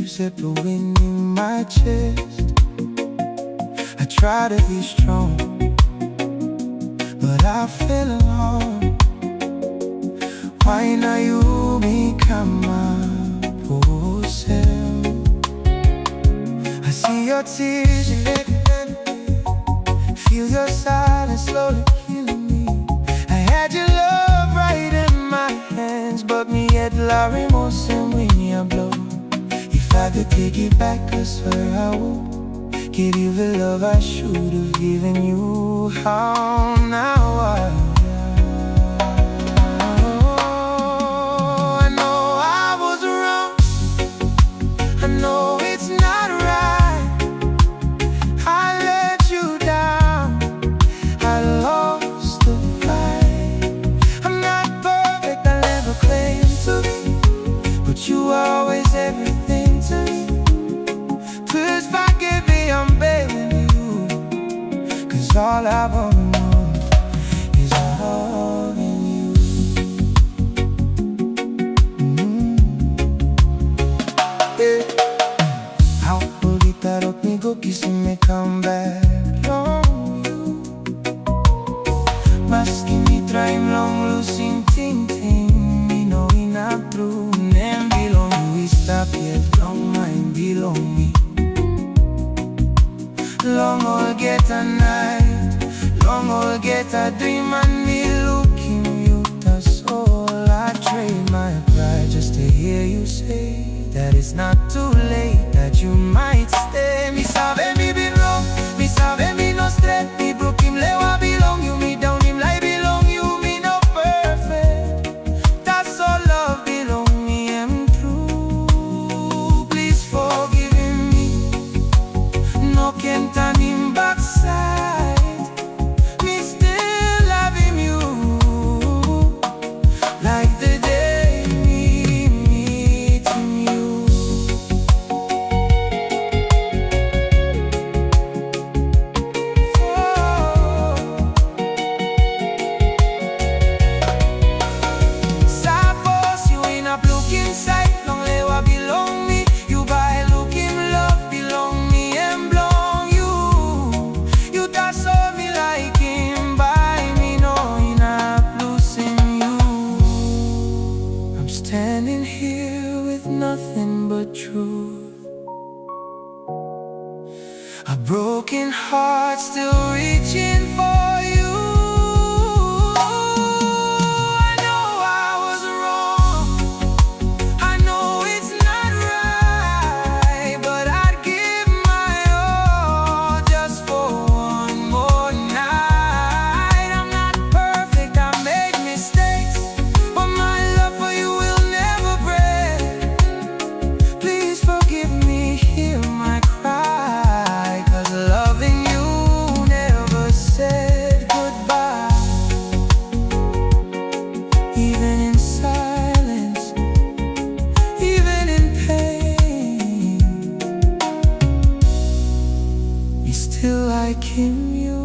keeps echoing in my chest. I try to be strong, but I feel alone. Why not you become my poor self? I see your tears, feel your silence slowly killing me. I had your love right in my hands, but me at la remorse and when you blow. If I could take it back, I swear I would give you the love I should have given you. How now I know I was wrong. I know it's not right. I let you down. I lost the fight. I'm not perfect, I never claim to be, but you are always everything to me. Please forgive me, I'm begging you, 'cause all I wanna know is loving you. Yeah. How hold it that up me go kissing me come back on you. Maski mi traim long losing ting ting. Me know in a true name belong you. Stop yet long mine belong me. Long all get a night, long all get a dream, and me looking you. That's all I trade my pride just to hear you say that it's not too late, that you might stay. Me sabe me be wrong, me sabe me no straight. Me broke him lewa belong you, me down him like belong you. Me no perfect, that's all love belong me am true. Please forgive me, no can turn him backside. Me still loving you like the day me meeting you. Suppose you ain't up looking sight, long lewa belong me. You buy looking love belong me and belong you. You that saw me like him by me knowing I'm losing you. I'm standing here with nothing but truth, a broken heart still reaching for you. I know I was wrong, I know it's not right, but I'd give my all just for one more night. I'm not perfect, I make mistakes, but my love for you will never break. Please forgive me, hear my cry, 'cause loving you never said goodbye. Even in silence, even in pain, me still like him you.